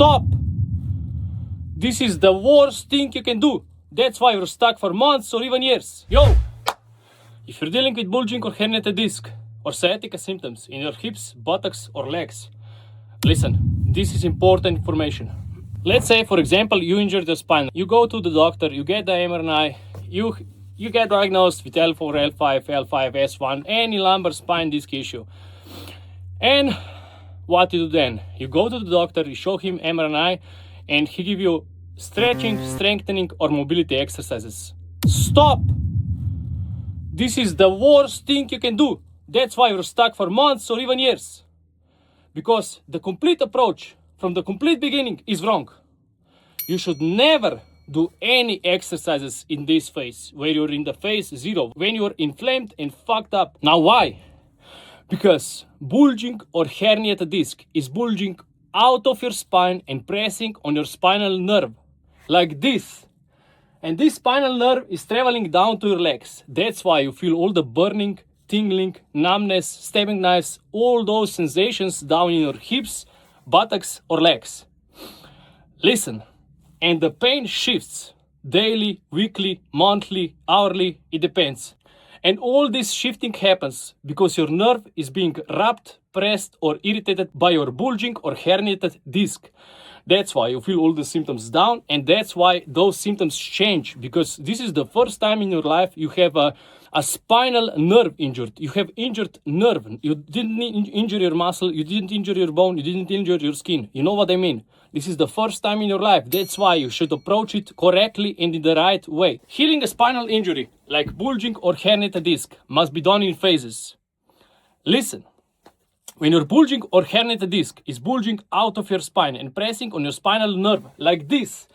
Stop! This is the worst thing you can do. That's why you're stuck for months or even years. Yo! If you're dealing with bulging or herniated disc or sciatica symptoms in your hips, buttocks or legs, listen, this is important information. Let's say, for example, you injured your spine. You go to the doctor, you get the MRI, you get diagnosed with L4, L5, L5, S1, any lumbar spine disc issue. And what you do then? You go to the doctor, you show him MRI, and he give you stretching, strengthening, or mobility exercises. Stop! This is the worst thing you can do. That's why you're stuck for months or even years. Because the complete approach from the complete beginning is wrong. You should never do any exercises in this phase, where you're in the phase 0, when you're inflamed and fucked up. Now why? Because bulging or herniated disc is bulging out of your spine and pressing on your spinal nerve, like this. And this spinal nerve is traveling down to your legs. That's why you feel all the burning, tingling, numbness, stabbing knives, all those sensations down in your hips, buttocks or legs. Listen, and the pain shifts daily, weekly, monthly, hourly, it depends. And all this shifting happens because your nerve is being wrapped, pressed or irritated by your bulging or herniated disc. That's why you feel all the symptoms down, and that's why those symptoms change, because this is the first time in your life you have a spinal nerve injured. You have injured nerve. You didn't injure your muscle, you didn't injure your bone, you didn't injure your skin. You know what I mean? This is the first time in your life. That's why you should approach it correctly and in the right way. Healing a spinal injury, like bulging or herniated disc, must be done in phases. Listen. When your bulging or herniated disc is bulging out of your spine and pressing on your spinal nerve like this,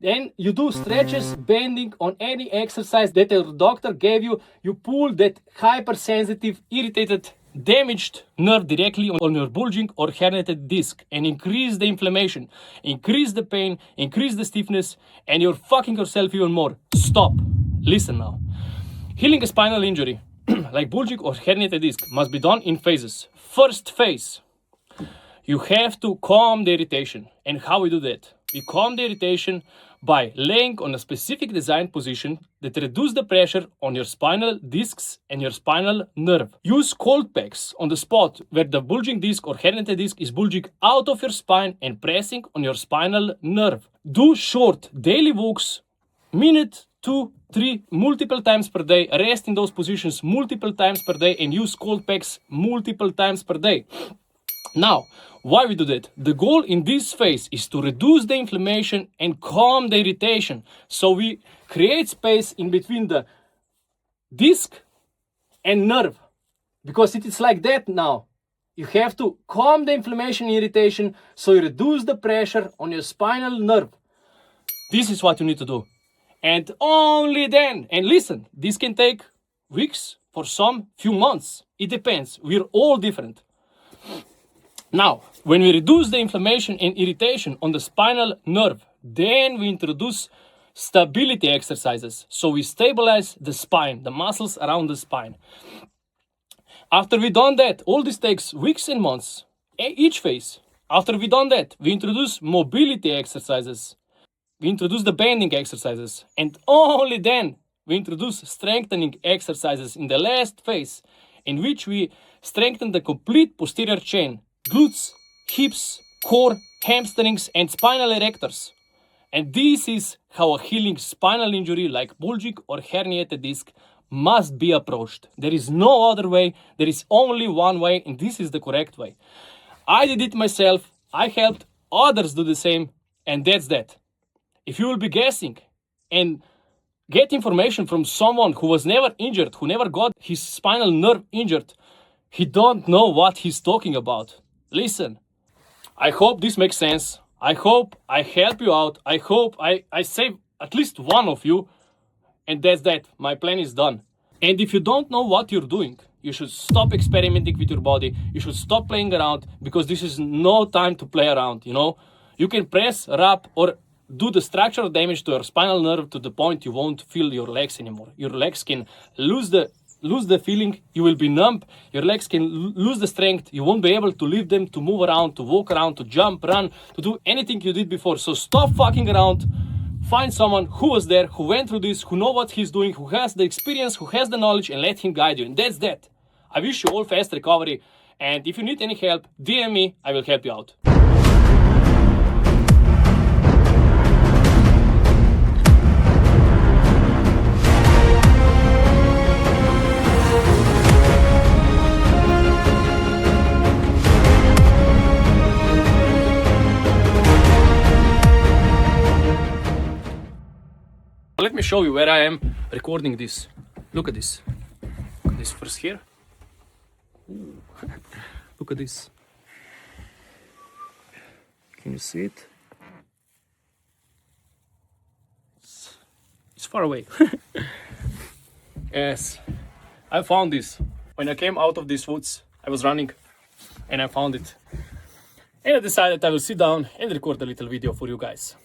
then you do stretches, bending on any exercise that your doctor gave you. You pull that hypersensitive, irritated, damaged nerve directly on your bulging or herniated disc and increase the inflammation, increase the pain, increase the stiffness, and you're fucking yourself even more. Stop. Listen now. Healing a spinal injury, like bulging or herniated disc, must be done in phases. First phase, you have to calm the irritation. And how we do that? We calm the irritation by laying on a specific design position that reduces the pressure on your spinal discs and your spinal nerve. Use cold packs on the spot where the bulging disc or herniated disc is bulging out of your spine and pressing on your spinal nerve. Do short daily walks, minute, 2, 3, multiple times per day. Rest in those positions multiple times per day and use cold packs multiple times per day. Now, why we do that? The goal in this phase is to reduce the inflammation and calm the irritation. So we create space in between the disc and nerve. Because it is like that now. You have to calm the inflammation and irritation so you reduce the pressure on your spinal nerve. This is what you need to do. And only then, and listen, this can take weeks, for some, few months. It depends. We're all different. Now, when we reduce the inflammation and irritation on the spinal nerve, then we introduce stability exercises. So we stabilize the spine, the muscles around the spine. After we done that, all this takes weeks and months, each phase. After we done that, we introduce mobility exercises. We introduce the bending exercises, and only then we introduce strengthening exercises in the last phase, in which we strengthen the complete posterior chain, glutes, hips, core, hamstrings, and spinal erectors. And this is how a healing spinal injury like bulging or herniated disc must be approached. There is no other way, there is only one way, and this is the correct way. I did it myself, I helped others do the same, and that's that. If you will be guessing and get information from someone who was never injured, who never got his spinal nerve injured, he don't know what he's talking about. Listen, I hope this makes sense. I hope I help you out. I hope I save at least one of you. And that's that. My plan is done. And if you don't know what you're doing, you should stop experimenting with your body. You should stop playing around, because this is no time to play around, you know. You can press, wrap, or do the structural damage to your spinal nerve to the point you won't feel your legs anymore. Your legs can lose the lose the feeling, you will be numb, your legs can lose the strength, you won't be able to lift them, to move around, to walk around, to jump, run, to do anything you did before. So stop fucking around, find someone who was there, who went through this, who knows what he's doing, who has the experience, who has the knowledge, and let him guide you. And that's that. I wish you all fast recovery, and if you need any help, DM me, I will help you out. Let me show you where I am recording this. Look at this. Look at this first here. Ooh. Look at this. Can you see it? It's far away. Yes, I found this. When I came out of these woods, I was running and I found it. And I decided I will sit down and record a little video for you guys.